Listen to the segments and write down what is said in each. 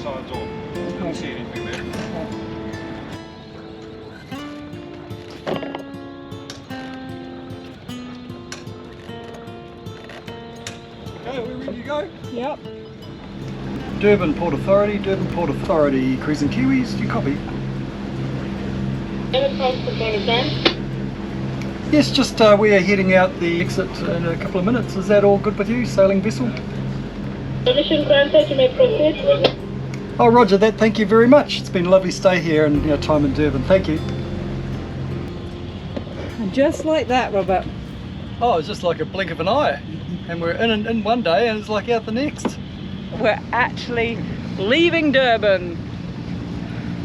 sides off. Couldn't see anything there. Okay, are we ready to go? Yep. Durban Port Authority, cruising Kiwis, do you copy? Yes, just we are heading out the exit in a couple of minutes. Is that all good with you, sailing vessel? Permission granted, you may proceed. Oh, roger that, thank you very much. It's been a lovely stay here and time in Durban, thank you. And just like that, Robert. Oh, it's just like a blink of an eye. And we're in one day and it's like out the next. We're actually leaving Durban.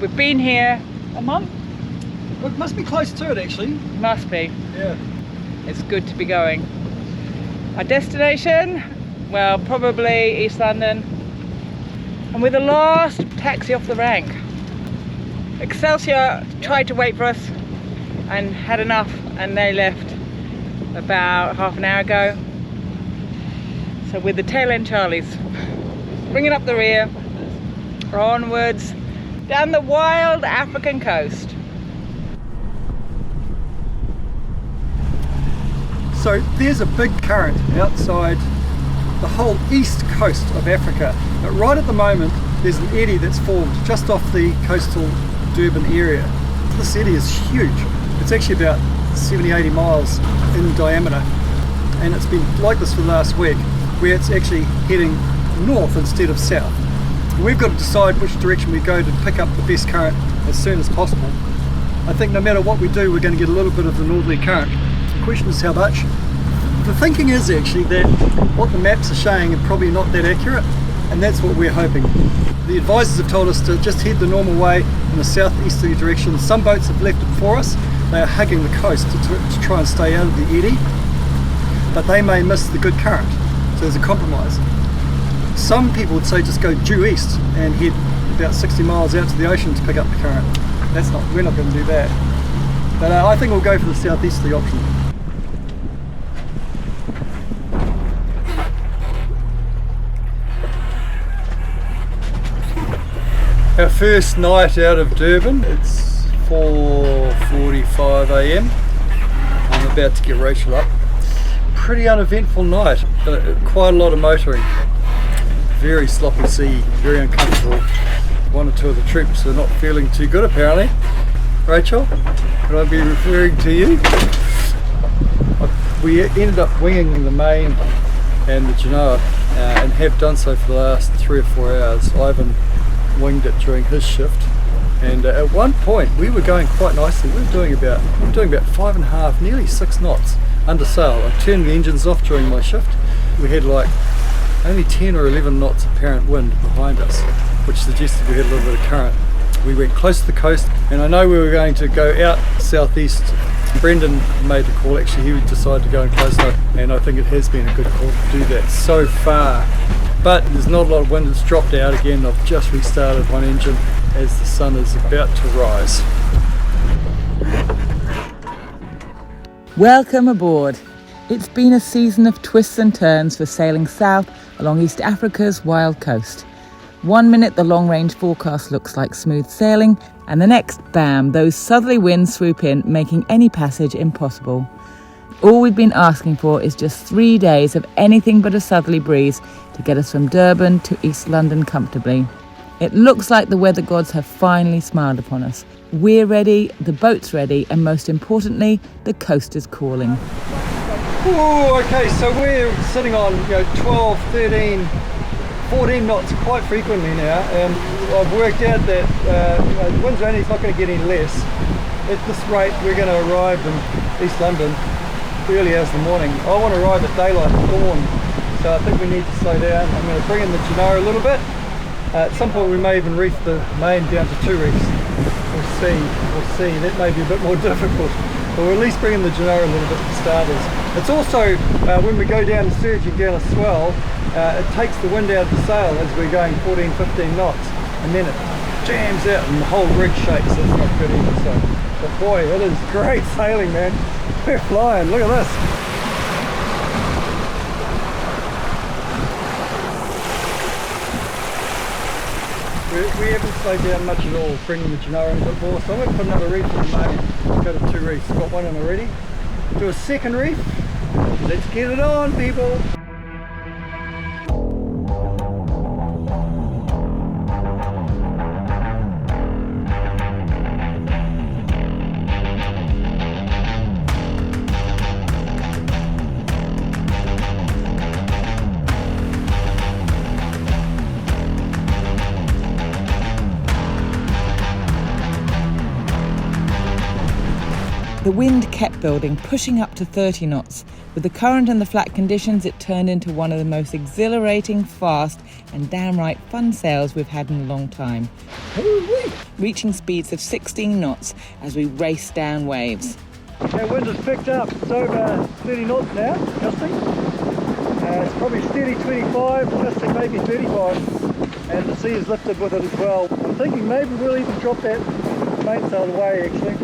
We've been here a month? It must be close to it actually. Must be. Yeah. It's good to be going. Our destination? Well, probably East London. And we're the last taxi off the rank. Excelsior tried to wait for us and had enough, and they left about half an hour ago. So we're the tail end Charlies. Bringing up the rear, onwards, down the wild African coast. So there's a big current outside the whole east coast of Africa, but right at the moment there's an eddy that's formed just off the coastal Durban area. This eddy is huge. It's actually about 70-80 miles in diameter, and it's been like this for the last week, where it's actually heading north instead of south. We've got to decide which direction we go to pick up the best current as soon as possible. I think no matter what we do, we're going to get a little bit of the northerly current. The question is how much. The thinking is actually that what the maps are showing are probably not that accurate, and that's what we're hoping. The advisors have told us to just head the normal way in a southeasterly direction. Some boats have left it for us. They are hugging the coast to try and stay out of the eddy, but they may miss the good current, so there's a compromise. Some people would say just go due east and head about 60 miles out to the ocean to pick up the current. We're not going to do that. But I think we'll go for the southeasterly option. Our first night out of Durban, it's 4:45 AM. I'm about to get Rachel up. Pretty uneventful night, quite a lot of motoring. Very sloppy sea, very uncomfortable. One or two of the troops are not feeling too good apparently. Rachel, could I be referring to you? We ended up winging the main and the Genoa and have done so for the last 3 or 4 hours. Ivan winged it during his shift, and at one point we were going quite nicely. We were doing about 5.5, nearly 6 knots under sail. I turned the engines off during my shift. We had like only 10 or 11 knots apparent wind behind us, which suggested we had a little bit of current. We went close to the coast, and I know we were going to go out southeast. Brendan made the call, actually he decided to go in closer, and I think it has been a good call to do that so far. But there's not a lot of wind, it's dropped out again. I've just restarted one engine as the sun is about to rise. Welcome aboard. It's been a season of twists and turns for sailing south along East Africa's wild coast. One minute the long-range forecast looks like smooth sailing, and the next, bam, those southerly winds swoop in, making any passage impossible. All we've been asking for is just 3 days of anything but a southerly breeze to get us from Durban to East London comfortably. It looks like the weather gods have finally smiled upon us. We're ready, the boat's ready, and most importantly, the coast is calling. Ooh, okay, so we're sitting on 12, 13, 14 knots quite frequently now, and I've worked out that the wind's only not going to get any less. At this rate, we're going to arrive in East London early as the morning. I want to arrive at daylight, dawn, so I think we need to slow down. I'm going to bring in the Genoa a little bit. At some point we may even reef the main down to 2 reefs. We'll see. That may be a bit more difficult, but we'll at least bring in the Genoa a little bit for starters. It's also, when we go down the surging down a swell, it takes the wind out of the sail as we're going 14, 15 knots, and then it jams out and the whole rig shakes, so it's not good either. So, but boy, it is great sailing, man. We're flying, look at this. We haven't slowed down much at all, bringing the Genoa in a bit more, so I'm going to put another reef in the moment. Go to 2 reefs, got one in already. Do a second reef. Let's get it on, people! The wind kept building, pushing up to 30 knots. With the current and the flat conditions, it turned into one of the most exhilarating, fast and downright fun sails we've had in a long time. Reaching speeds of 16 knots as we raced down waves. Our wind has picked up. It's over 30 knots now, gusting. It's probably steady 25, gusting maybe 35. And the sea is lifted with it as well. I'm thinking maybe we'll even drop that mainsail away actually.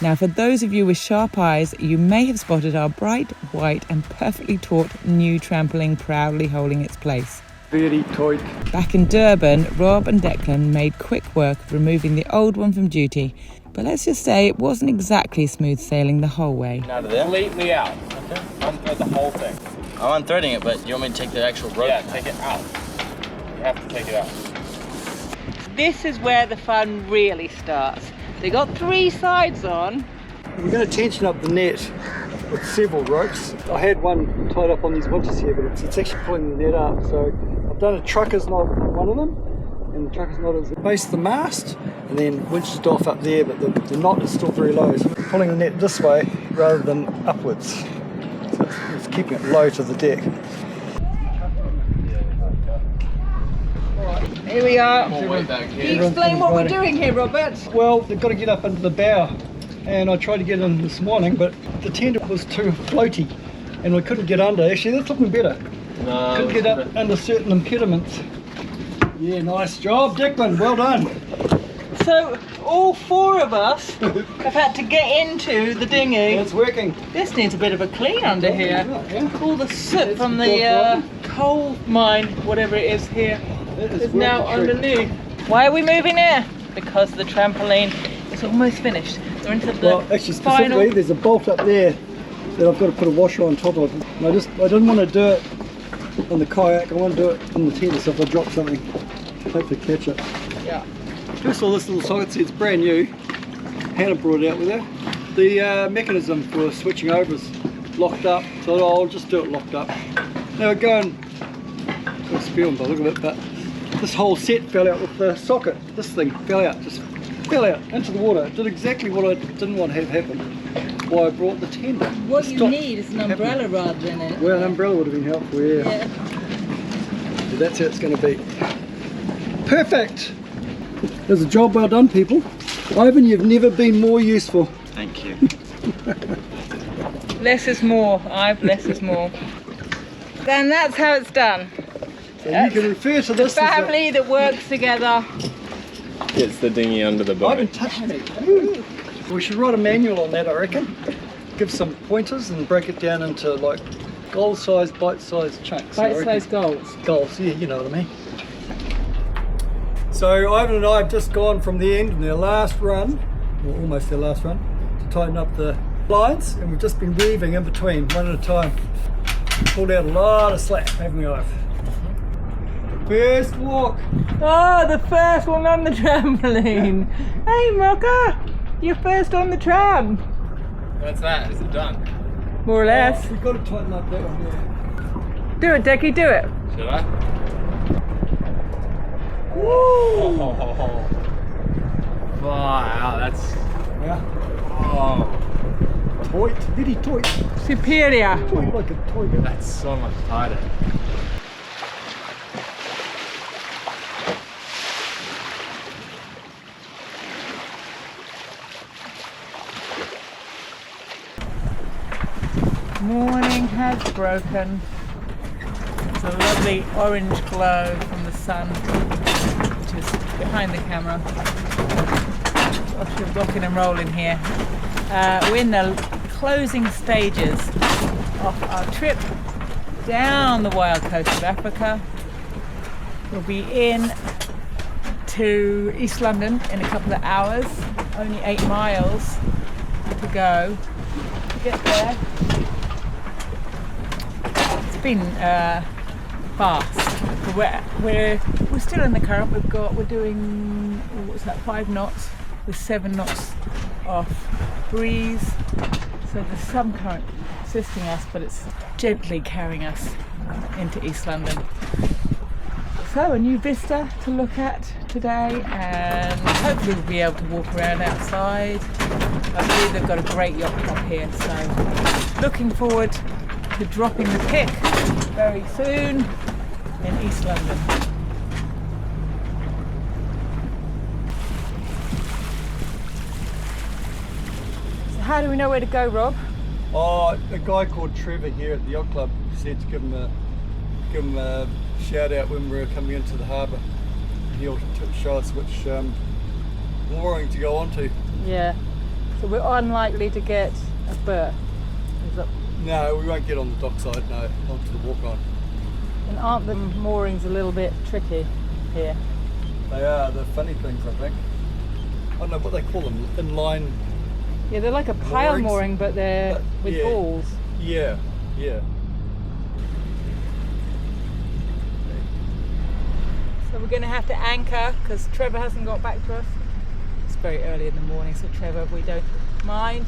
Now, for those of you with sharp eyes, you may have spotted our bright, white and perfectly taut new trampoline proudly holding its place. Very tight. Back in Durban, Rob and Declan made quick work of removing the old one from duty, but let's just say it wasn't exactly smooth sailing the whole way. Out of there? Completely out. Okay. Unthread the whole thing. I'm unthreading it, but you want me to take the actual rope? Yeah, take it out. You have to take it out. This is where the fun really starts. They got 3 sides on. We're going to tension up the net with several ropes. I had one tied up on these winches here, but it's actually pulling the net up. So I've done a trucker's knot on one of them, and the trucker's knot is at the base of the mast, and then winched off up there, but the knot is still very low. So we're pulling the net this way rather than upwards. So it's keeping it low to the deck. Here we are. Back Can you explain what we're doing here, Robert? Well, they've got to get up into the bow, and I tried to get in this morning, but the tender was too floaty, and we couldn't get under. Actually, that's looking better. No, Couldn't get up under certain impediments. Yeah, nice job, Declan. Well done. So, all 4 of us have had to get into the dinghy. It's working. This needs a bit of a clean under here. Yeah. All the soot from the coal mine, whatever it is here, is now underneath. Why are we moving here? Because the trampoline is almost finished. We're into the Well, actually, specifically, final. there's a bolt up there that I've got to put a washer on top of. And I didn't want to do it on the kayak. I want to do it on the tender, so if I drop something, hopefully catch it. Yeah. First of all, this little socket set's brand new. Hannah brought it out with her. The mechanism for switching over is locked up, so I'll just do it locked up. Now we're going, got a spill by the look of it, but this whole set fell out with the socket. This thing fell out, just fell out into the water. It did exactly what I didn't want to have happen. Why I brought the tender. What to you stop need is an umbrella rather than it. Well, an umbrella would have been helpful, yeah. Yeah. So that's how it's going to be. Perfect! There's a job well done, people. Ivan, you've never been more useful. Thank you. Less is more, less is more. Then that's how it's done. So you can refer to this as Family that works together. Gets the dinghy under the I boat. haven't touched it. We should write a manual on that, I reckon. Give some pointers and break it down into like goal-sized, bite-sized chunks. I reckon. Bite-sized goals. Goals, yeah, you know what I mean. So Ivan and I have just gone from the end in their last run, or almost their last run, to tighten up the lines, and we've just been weaving in between, one at a time. Pulled out a lot of slack, haven't we, Ivan? First walk. Oh, the first one on the trampoline. Hey, Mocha, you're first on the tram. What's that? Is it done? More or less. We've got to tighten up that one there. Do it, Decky, do it. Should I? Woo! Oh, wow, that's... Yeah. Oh, Toy, very toy. Superior. Toy like a toy. that's so much tighter. Morning has broken. It's a lovely orange glow from the sun, which is behind the camera. We're rocking and rolling here. We're in the closing stages of our trip down the wild coast of Africa. We'll be in to East London in a couple of hours. Only 8 miles to go to get there. It's been fast. We're still in the current. We're doing, what's that, 5 knots with 7 knots off breeze. So there's some current assisting us, but it's gently carrying us into East London. So a new vista to look at today, and hopefully we'll be able to walk around outside. I believe they've got a great yacht club here, so looking forward to dropping the pick very soon in East London. So how do we know where to go, Rob? Oh, a guy called Trevor here at the yacht club said to give him a shout out when we're coming into the harbour. He'll show us which mooring to go onto. Yeah, so we're unlikely to get a berth. Is that... No, we won't get on the dockside, no, onto the walk on. And aren't the moorings a little bit tricky here? They are, they're funny things, I think. I don't know what they call them, inline. Yeah, they're like a pile mooring, but they're with yeah, balls. Yeah, yeah. So we're going to have to anchor because Trevor hasn't got back to us. It's very early in the morning, so Trevor, we don't mind.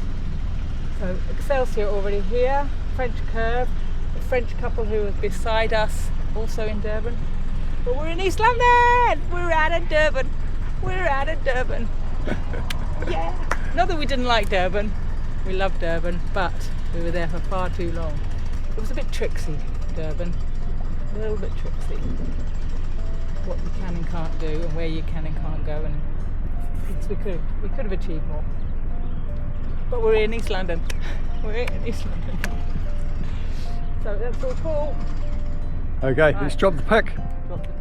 So Excelsior already here, French Curve, the French couple who was beside us, also in Durban. But we're in East London! We're out of Durban! We're out of Durban! Yeah! Not that we didn't like Durban, we love Durban, but we were there for far too long. It was a bit tricksy, Durban, a little bit tricksy. What you can and can't do, and where you can and can't go, and we could have achieved more. But we're in East London. We're in East London. So that's all cool. Okay, let's drop the pick. Drop the